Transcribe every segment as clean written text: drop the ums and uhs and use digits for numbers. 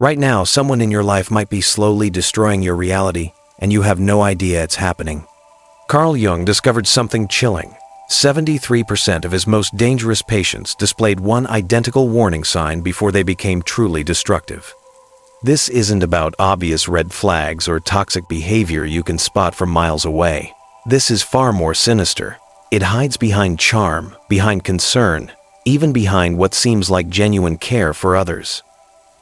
Right now, someone in your life might be slowly destroying your reality, and you have no idea it's happening. Carl Jung discovered something chilling. 73% of his most dangerous patients displayed one identical warning sign before they became truly destructive. This isn't about obvious red flags or toxic behavior you can spot from miles away. This is far more sinister. It hides behind charm, behind concern, even behind what seems like genuine care for others.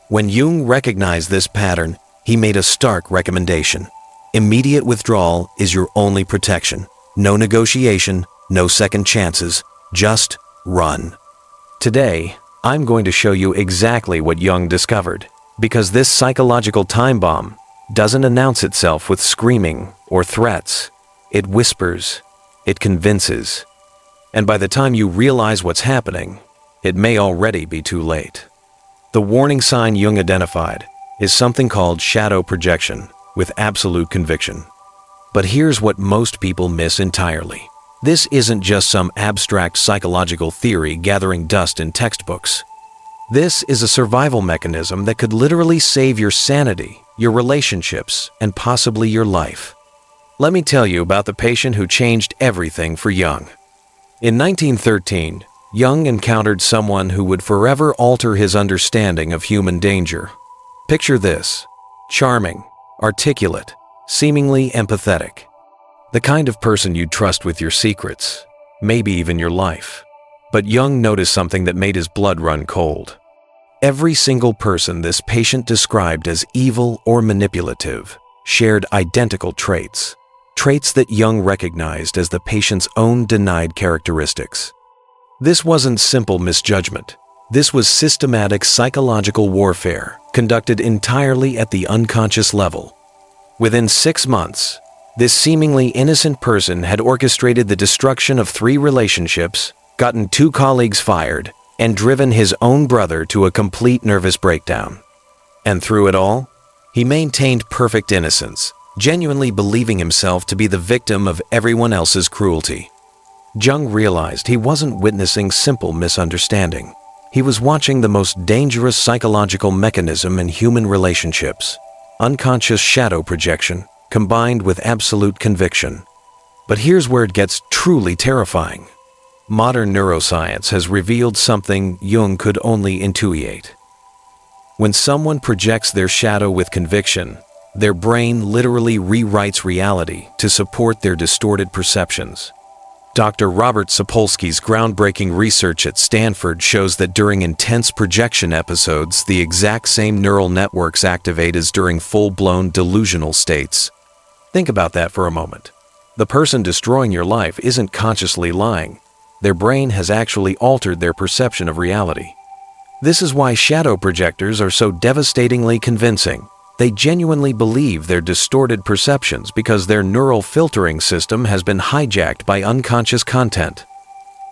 When Jung recognized this pattern, he made a stark recommendation. Immediate withdrawal is your only protection. No negotiation, no second chances, just run. Today, I'm going to show you exactly what Jung discovered, because this psychological time bomb doesn't announce itself with screaming or threats. It whispers, it convinces, and by the time you realize what's happening, it may already be too late. The warning sign Jung identified is something called shadow projection with absolute conviction. But here's what most people miss entirely. This isn't just some abstract psychological theory gathering dust in textbooks. This is a survival mechanism that could literally save your sanity, your relationships, and possibly your life. Let me tell you about the patient who changed everything for Jung. In 1913, Jung encountered someone who would forever alter his understanding of human danger. Picture this: charming, articulate, seemingly empathetic. The kind of person you'd trust with your secrets, maybe even your life. But Jung noticed something that made his blood run cold. Every single person this patient described as evil or manipulative shared identical traits that Jung recognized as the patient's own denied characteristics. This wasn't simple misjudgment. This was systematic psychological warfare conducted entirely at the unconscious level. Within 6 months, this seemingly innocent person had orchestrated the destruction of 3 relationships, gotten 2 colleagues fired, and driven his own brother to a complete nervous breakdown. And through it all, he maintained perfect innocence, genuinely believing himself to be the victim of everyone else's cruelty. Jung realized he wasn't witnessing simple misunderstanding. He was watching the most dangerous psychological mechanism in human relationships: unconscious shadow projection combined with absolute conviction. But here's where it gets truly terrifying. Modern neuroscience has revealed something Jung could only intuit. When someone projects their shadow with conviction, their brain literally rewrites reality to support their distorted perceptions. Dr. Robert Sapolsky's groundbreaking research at Stanford shows that during intense projection episodes, the exact same neural networks activate as during full-blown delusional states. Think about that for a moment. The person destroying your life isn't consciously lying. Their brain has actually altered their perception of reality. This is why shadow projectors are so devastatingly convincing. They genuinely believe their distorted perceptions because their neural filtering system has been hijacked by unconscious content.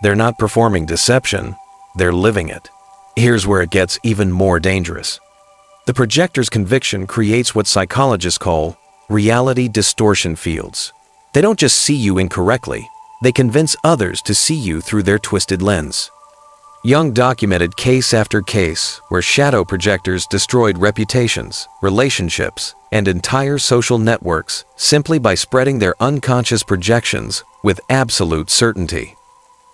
They're not performing deception, they're living it. Here's where it gets even more dangerous. The projector's conviction creates what psychologists call reality distortion fields. They don't just see you incorrectly, they convince others to see you through their twisted lens. Jung documented case after case where shadow projectors destroyed reputations, relationships, and entire social networks simply by spreading their unconscious projections with absolute certainty.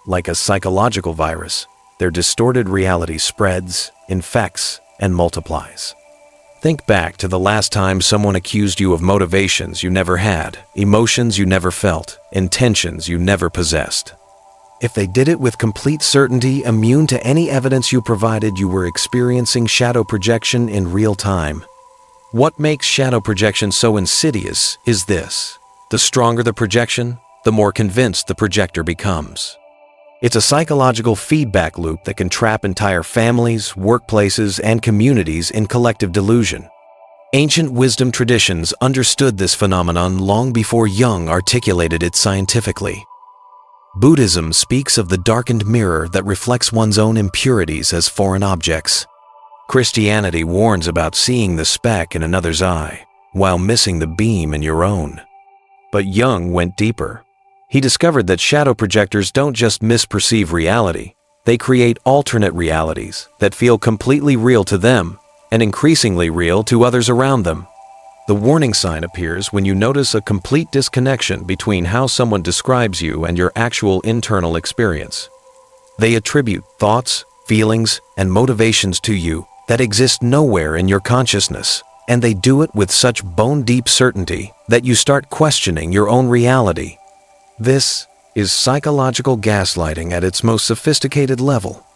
Like a psychological virus, their distorted reality spreads, infects, and multiplies. Think back to the last time someone accused you of motivations you never had, emotions you never felt, intentions you never possessed. If they did it with complete certainty, immune to any evidence you provided, you were experiencing shadow projection in real time. What makes shadow projection so insidious is this: the stronger the projection, the more convinced the projector becomes. It's a psychological feedback loop that can trap entire families, workplaces, and communities in collective delusion. Ancient wisdom traditions understood this phenomenon long before Jung articulated it scientifically. Buddhism speaks of the darkened mirror that reflects one's own impurities as foreign objects. Christianity warns about seeing the speck in another's eye, while missing the beam in your own. But Jung went deeper. He discovered that shadow projectors don't just misperceive reality, they create alternate realities that feel completely real to them and increasingly real to others around them. The warning sign appears when you notice a complete disconnection between how someone describes you and your actual internal experience. They attribute thoughts, feelings, and motivations to you that exist nowhere in your consciousness, and they do it with such bone-deep certainty that you start questioning your own reality. This is psychological gaslighting at its most sophisticated level.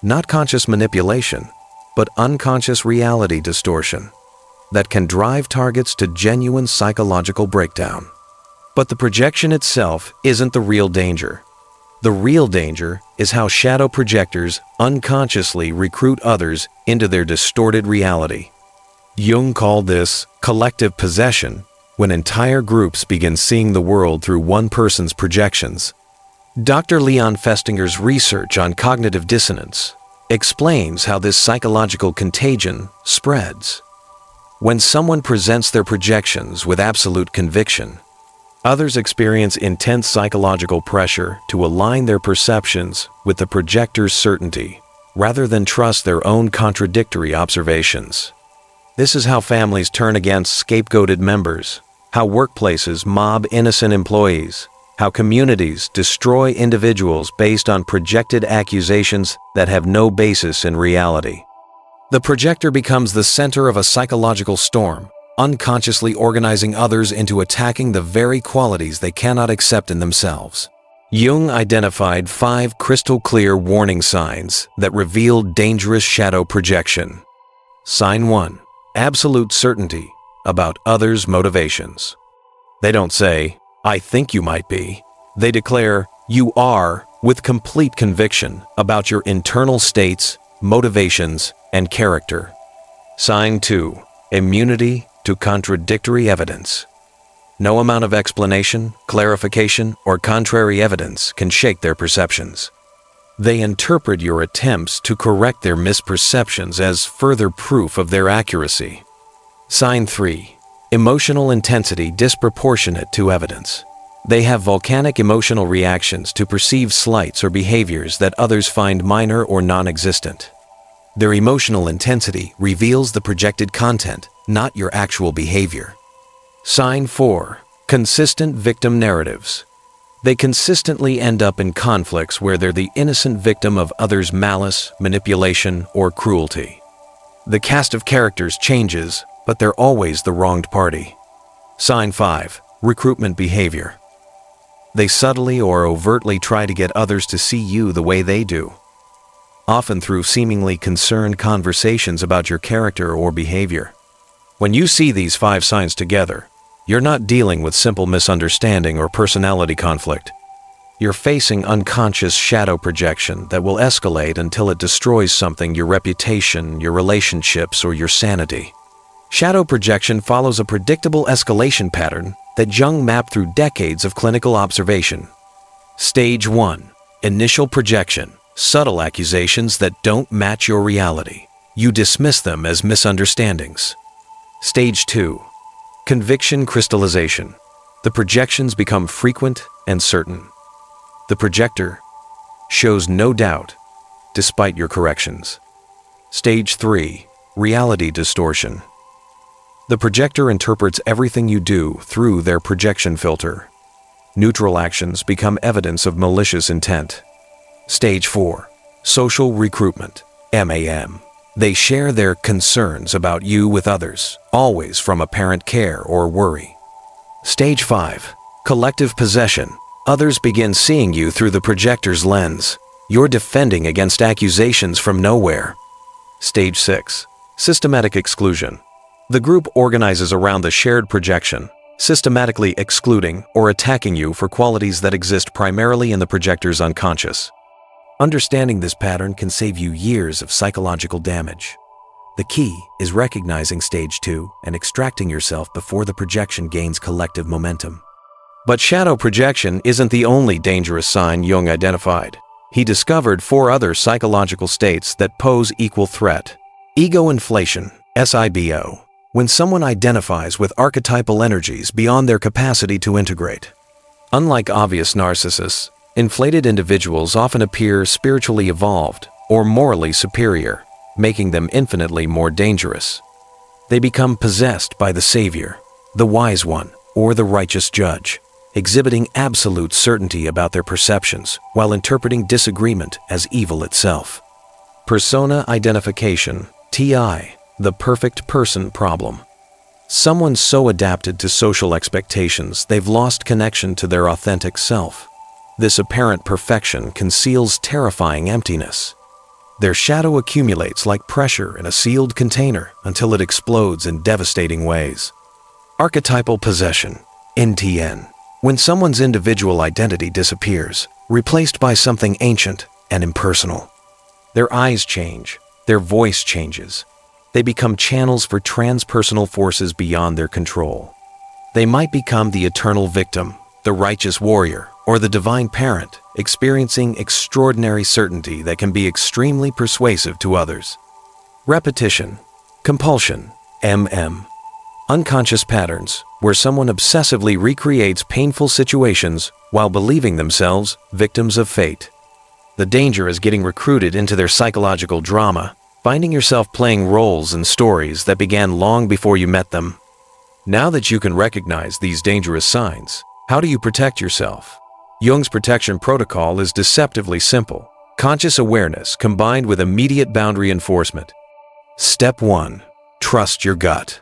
Not conscious manipulation, but unconscious reality distortion that can drive targets to genuine psychological breakdown. But the projection itself isn't the real danger. The real danger is how shadow projectors unconsciously recruit others into their distorted reality. Jung called this collective possession, when entire groups begin seeing the world through one person's projections. Dr. Leon Festinger's research on cognitive dissonance explains how this psychological contagion spreads. When someone presents their projections with absolute conviction, others experience intense psychological pressure to align their perceptions with the projector's certainty, rather than trust their own contradictory observations. This is how families turn against scapegoated members, how workplaces mob innocent employees, how communities destroy individuals based on projected accusations that have no basis in reality. The projector becomes the center of a psychological storm, unconsciously organizing others into attacking the very qualities they cannot accept in themselves. Jung identified 5 crystal-clear warning signs that revealed dangerous shadow projection. Sign 1. Absolute certainty about others' motivations. They don't say, "I think you might be." They declare, "You are," with complete conviction about your internal states, motivations, and character. Sign 2. Immunity to contradictory evidence. No amount of explanation, clarification, or contrary evidence can shake their perceptions. They interpret your attempts to correct their misperceptions as further proof of their accuracy. Sign 3. Emotional intensity disproportionate to evidence. They have volcanic emotional reactions to perceived slights or behaviors that others find minor or non-existent. Their emotional intensity reveals the projected content, not your actual behavior. Sign 4. Consistent victim narratives. They consistently end up in conflicts where they're the innocent victim of others' malice, manipulation, or cruelty. The cast of characters changes, but they're always the wronged party. Sign 5. Recruitment behavior. They subtly or overtly try to get others to see you the way they do, often through seemingly concerned conversations about your character or behavior. When you see these 5 signs together, you're not dealing with simple misunderstanding or personality conflict. You're facing unconscious shadow projection that will escalate until it destroys something: your reputation, your relationships, or your sanity. Shadow projection follows a predictable escalation pattern that Jung mapped through decades of clinical observation. Stage 1. Initial projection. Subtle accusations that don't match your reality. You dismiss them as misunderstandings. Stage 2. Conviction crystallization. The projections become frequent and certain. The projector shows no doubt despite your corrections. Stage 3. Reality distortion. The projector interprets everything you do through their projection filter. Neutral actions become evidence of malicious intent. Stage 4. Social recruitment, MAM. They share their concerns about you with others, always from apparent care or worry. Stage 5. Collective possession. Others begin seeing you through the projector's lens. You're defending against accusations from nowhere. Stage 6. Systematic exclusion. The group organizes around the shared projection, systematically excluding or attacking you for qualities that exist primarily in the projector's unconscious. Understanding this pattern can save you years of psychological damage. The key is recognizing stage 2 and extracting yourself before the projection gains collective momentum. But shadow projection isn't the only dangerous sign Jung identified. He discovered 4 other psychological states that pose equal threat. Ego inflation, SIBO, when someone identifies with archetypal energies beyond their capacity to integrate. Unlike obvious narcissists, inflated individuals often appear spiritually evolved or morally superior. making them infinitely more dangerous. They become possessed by the savior, the wise one, or the righteous judge, exhibiting absolute certainty about their perceptions while interpreting disagreement as evil itself. Persona identification, TI, the perfect person problem. Someone so adapted to social expectations they've lost connection to their authentic self. This apparent perfection conceals terrifying emptiness. Their shadow accumulates like pressure in a sealed container until it explodes in devastating ways. Archetypal possession, NTN. When someone's individual identity disappears, replaced by something ancient and impersonal. Their eyes change, their voice changes. They become channels for transpersonal forces beyond their control. They might become the eternal victim, the righteous warrior, or the divine parent, experiencing extraordinary certainty that can be extremely persuasive to others. Repetition, compulsion, MM. Unconscious patterns, where someone obsessively recreates painful situations while believing themselves victims of fate. The danger is getting recruited into their psychological drama, finding yourself playing roles in stories that began long before you met them. Now that you can recognize these dangerous signs, how do you protect yourself? Jung's protection protocol is deceptively simple. Conscious awareness combined with immediate boundary enforcement. Step 1. Trust your gut.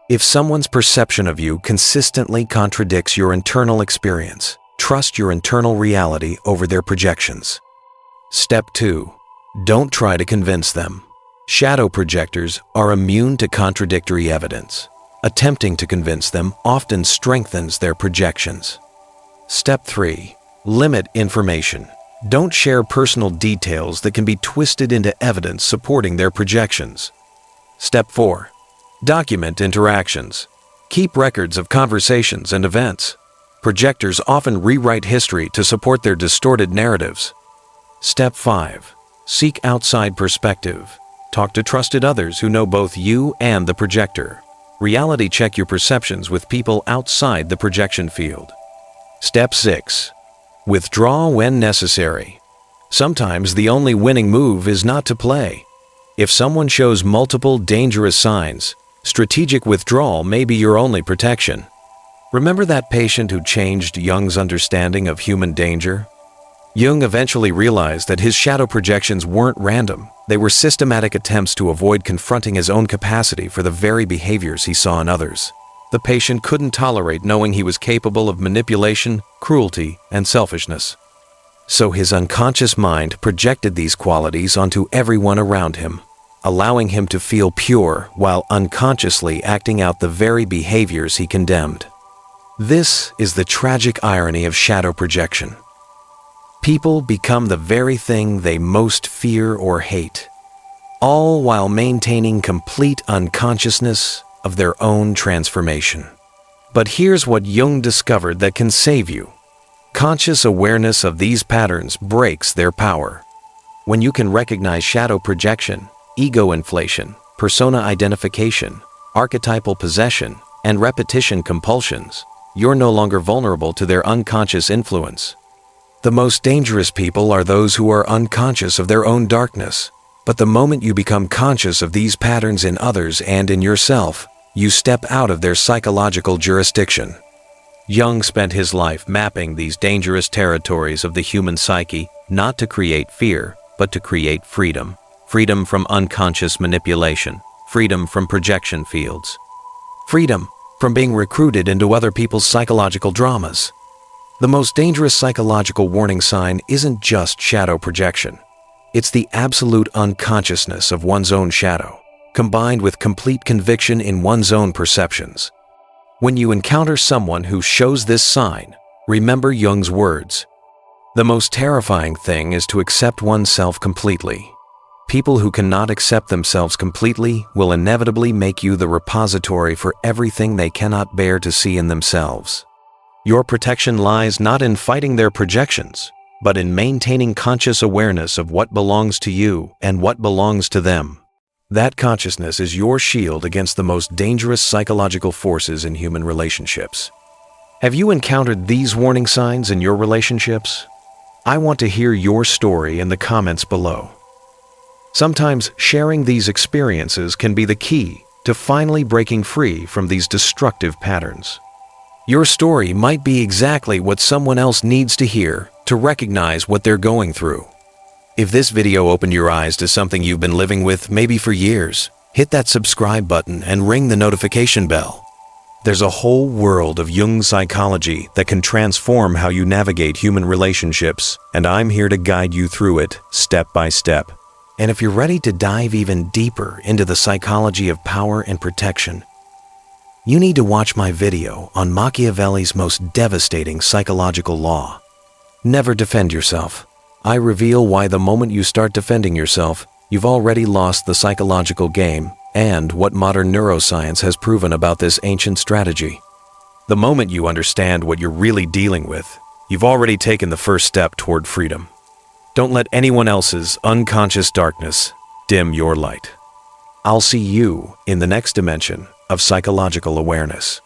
If someone's perception of you consistently contradicts your internal experience, trust your internal reality over their projections. Step 2. Don't try to convince them. Shadow projectors are immune to contradictory evidence. Attempting to convince them often strengthens their projections. Step 3. Limit information. Don't share personal details that can be twisted into evidence supporting their projections. Step 4. Document interactions. Keep records of conversations and events. Projectors often rewrite history to support their distorted narratives. Step 5. Seek outside perspective. Talk to trusted others who know both you and the projector. Reality check your perceptions with people outside the projection field. Step 6. Withdraw when necessary. Sometimes the only winning move is not to play. If someone shows multiple dangerous signs, strategic withdrawal may be your only protection. Remember that patient who changed Jung's understanding of human danger? Jung eventually realized that his shadow projections weren't random. They were systematic attempts to avoid confronting his own capacity for the very behaviors he saw in others. The patient couldn't tolerate knowing he was capable of manipulation, cruelty, and selfishness. So his unconscious mind projected these qualities onto everyone around him, allowing him to feel pure while unconsciously acting out the very behaviors he condemned. This is the tragic irony of shadow projection. People become the very thing they most fear or hate, all while maintaining complete unconsciousness of their own transformation. But here's what Jung discovered that can save you. Conscious awareness of these patterns breaks their power. When you can recognize shadow projection, ego inflation, persona identification, archetypal possession, and repetition compulsions, you're no longer vulnerable to their unconscious influence. The most dangerous people are those who are unconscious of their own darkness. But the moment you become conscious of these patterns in others and in yourself, you step out of their psychological jurisdiction. Jung spent his life mapping these dangerous territories of the human psyche, not to create fear, but to create freedom. Freedom from unconscious manipulation. Freedom from projection fields. Freedom from being recruited into other people's psychological dramas. The most dangerous psychological warning sign isn't just shadow projection. It's the absolute unconsciousness of one's own shadow, combined with complete conviction in one's own perceptions. When you encounter someone who shows this sign, remember Jung's words. The most terrifying thing is to accept oneself completely. People who cannot accept themselves completely will inevitably make you the repository for everything they cannot bear to see in themselves. Your protection lies not in fighting their projections, but in maintaining conscious awareness of what belongs to you and what belongs to them. That consciousness is your shield against the most dangerous psychological forces in human relationships. Have you encountered these warning signs in your relationships? I want to hear your story in the comments below. Sometimes sharing these experiences can be the key to finally breaking free from these destructive patterns. Your story might be exactly what someone else needs to hear to recognize what they're going through. If this video opened your eyes to something you've been living with maybe for years, hit that subscribe button and ring the notification bell. There's a whole world of Jung's psychology that can transform how you navigate human relationships, and I'm here to guide you through it step by step. And if you're ready to dive even deeper into the psychology of power and protection, you need to watch my video on Machiavelli's most devastating psychological law. Never defend yourself. I reveal why the moment you start defending yourself, you've already lost the psychological game, and what modern neuroscience has proven about this ancient strategy. The moment you understand what you're really dealing with, you've already taken the first step toward freedom. Don't let anyone else's unconscious darkness dim your light. I'll see you in the next dimension of psychological awareness.